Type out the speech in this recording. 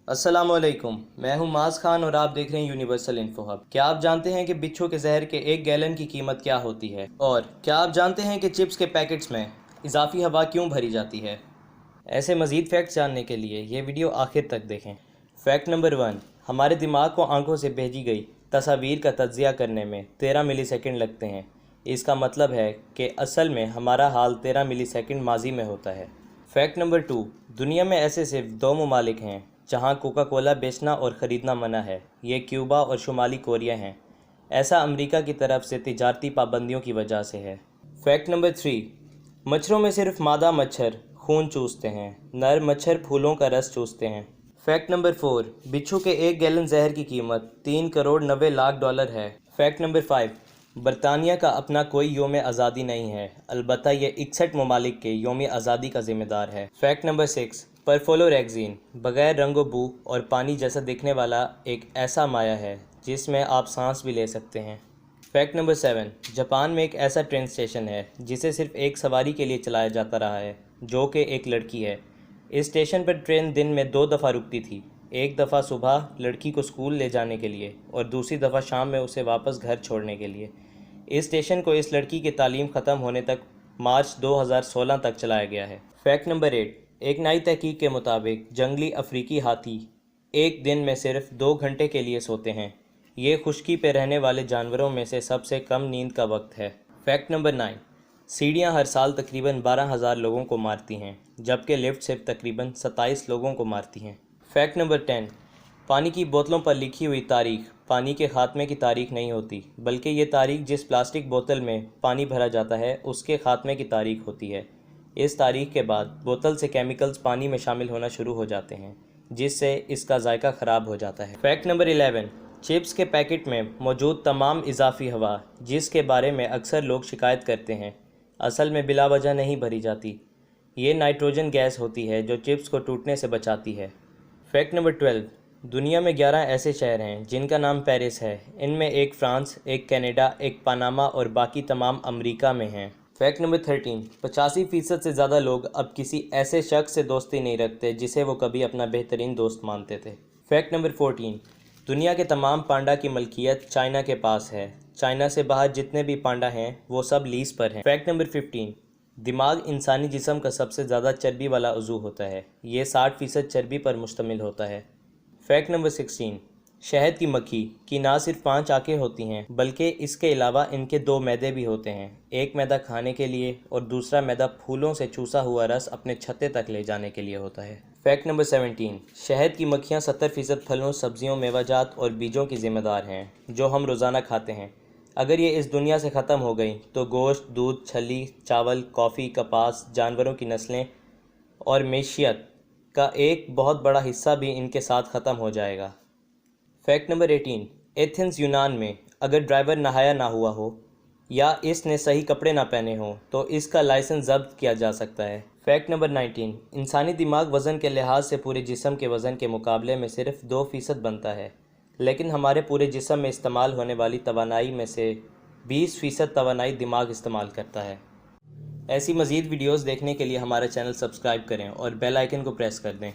السلام علیکم، میں ہوں معاذ خان اور آپ دیکھ رہے ہیں یونیورسل انفو ہب۔ کیا آپ جانتے ہیں کہ بچھو کے زہر کے 1 گیلن کی قیمت کیا ہوتی ہے؟ اور کیا آپ جانتے ہیں کہ چپس کے پیکٹس میں اضافی ہوا کیوں بھری جاتی ہے؟ ایسے مزید فیکٹس جاننے کے لیے یہ ویڈیو آخر تک دیکھیں۔ فیکٹ نمبر 1، ہمارے دماغ کو آنکھوں سے بھیجی گئی تصاویر کا تجزیہ کرنے میں 13 ملی سیکنڈ لگتے ہیں۔ اس کا مطلب ہے کہ اصل میں ہمارا حال 13 ملی سیکنڈ ماضی میں ہوتا ہے۔ فیکٹ نمبر 2، دنیا میں ایسے صرف 2 ممالک ہیں جہاں کوکا کولا بیچنا اور خریدنا منع ہے، یہ کیوبا اور شمالی کوریا ہیں۔ ایسا امریکہ کی طرف سے تجارتی پابندیوں کی وجہ سے ہے۔ فیکٹ نمبر 3، مچھروں میں صرف مادہ مچھر خون چوستے ہیں، نر مچھر پھولوں کا رس چوستے ہیں۔ فیکٹ نمبر 4، بچھو کے 1 گیلن زہر کی قیمت 3 کروڑ 90 لاکھ ڈالر ہے۔ فیکٹ نمبر 5، برطانیہ کا اپنا کوئی یوم آزادی نہیں ہے، البتہ یہ 61 ممالک کے یوم آزادی کا ذمہ دار ہے۔ فیکٹ نمبر 6، پرفلوریکزین بغیر رنگ و بو اور پانی جیسا دکھنے والا ایک ایسا مائع ہے جس میں آپ سانس بھی لے سکتے ہیں۔ فیکٹ نمبر 7، جاپان میں ایک ایسا ٹرین اسٹیشن ہے جسے صرف ایک سواری کے لیے چلایا جاتا رہا ہے، جو کہ ایک لڑکی ہے۔ اس اسٹیشن پر ٹرین دن میں 2 دفعہ رکتی تھی، ایک دفعہ صبح لڑکی کو اسکول لے جانے کے لیے اور دوسری دفعہ شام میں اسے واپس گھر چھوڑنے کے لیے۔ اس اسٹیشن کو اس لڑکی کی تعلیم ختم ہونے تک مارچ 2016 تک چلایا گیا ہے۔ فیکٹ نمبر 8، ایک نئی تحقیق کے مطابق جنگلی افریقی ہاتھی ایک دن میں صرف 2 گھنٹے کے لیے سوتے ہیں۔ یہ خشکی پہ رہنے والے جانوروں میں سے سب سے کم نیند کا وقت ہے۔ فیکٹ نمبر 9، سیڑھیاں ہر سال تقریباً 12,000 لوگوں کو مارتی ہیں، جبکہ لفٹ صرف تقریباً 27 لوگوں کو مارتی ہیں۔ فیکٹ نمبر 10، پانی کی بوتلوں پر لکھی ہوئی تاریخ پانی کے خاتمے کی تاریخ نہیں ہوتی، بلکہ یہ تاریخ جس پلاسٹک بوتل میں پانی بھرا جاتا ہے اس کے خاتمے کی تاریخ ہوتی ہے۔ اس تاریخ کے بعد بوتل سے کیمیکلز پانی میں شامل ہونا شروع ہو جاتے ہیں، جس سے اس کا ذائقہ خراب ہو جاتا ہے۔ فیکٹ نمبر 11، چپس کے پیکٹ میں موجود تمام اضافی ہوا جس کے بارے میں اکثر لوگ شکایت کرتے ہیں، اصل میں بلا وجہ نہیں بھری جاتی۔ یہ نائٹروجن گیس ہوتی ہے جو چپس کو ٹوٹنے سے بچاتی ہے۔ فیکٹ نمبر 12، دنیا میں 11 ایسے شہر ہیں جن کا نام پیرس ہے، ان میں ایک فرانس، ایک کینیڈا، ایک پاناما اور باقی تمام امریکہ میں ہیں۔ فیکٹ نمبر 13، 85% سے زیادہ لوگ اب کسی ایسے شخص سے دوستی نہیں رکھتے جسے وہ کبھی اپنا بہترین دوست مانتے تھے۔ فیکٹ نمبر 14، دنیا کے تمام پانڈا کی ملکیت چائنا کے پاس ہے، چائنا سے باہر جتنے بھی پانڈا ہیں وہ سب لیز پر ہیں۔ فیکٹ نمبر 15، دماغ انسانی جسم کا سب سے زیادہ چربی والا عضو ہوتا ہے، یہ 60% چربی پر مشتمل ہوتا ہے۔ فیکٹ نمبر 16، شہد کی مکھی کی نہ صرف 5 آنکھیں ہوتی ہیں بلکہ اس کے علاوہ ان کے 2 معدے بھی ہوتے ہیں، ایک معدہ کھانے کے لیے اور دوسرا معدہ پھولوں سے چوسا ہوا رس اپنے چھتے تک لے جانے کے لیے ہوتا ہے۔ فیکٹ نمبر 17، شہد کی مکھیاں 70% پھلوں، سبزیوں، میوہ جات اور بیجوں کی ذمہ دار ہیں جو ہم روزانہ کھاتے ہیں۔ اگر یہ اس دنیا سے ختم ہو گئیں تو گوشت، دودھ، چھلی، چاول، کافی، کپاس، جانوروں کی نسلیں اور معیشت کا ایک بہت بڑا حصہ بھی ان کے ساتھ ختم ہو جائے گا۔ فیکٹ نمبر 18، ایتھنز یونان میں اگر ڈرائیور نہایا نہ ہوا ہو یا اس نے صحیح کپڑے نہ پہنے ہوں تو اس کا لائسنس ضبط کیا جا سکتا ہے۔ فیکٹ نمبر 19، انسانی دماغ وزن کے لحاظ سے پورے جسم کے وزن کے مقابلے میں صرف 2% بنتا ہے، لیکن ہمارے پورے جسم میں استعمال ہونے والی توانائی میں سے 20% توانائی دماغ استعمال کرتا ہے۔ ایسی مزید ویڈیوز دیکھنے کے لیے ہمارا چینل سبسکرائب کریں اور بیل آئیکن کو پریس کر دیں۔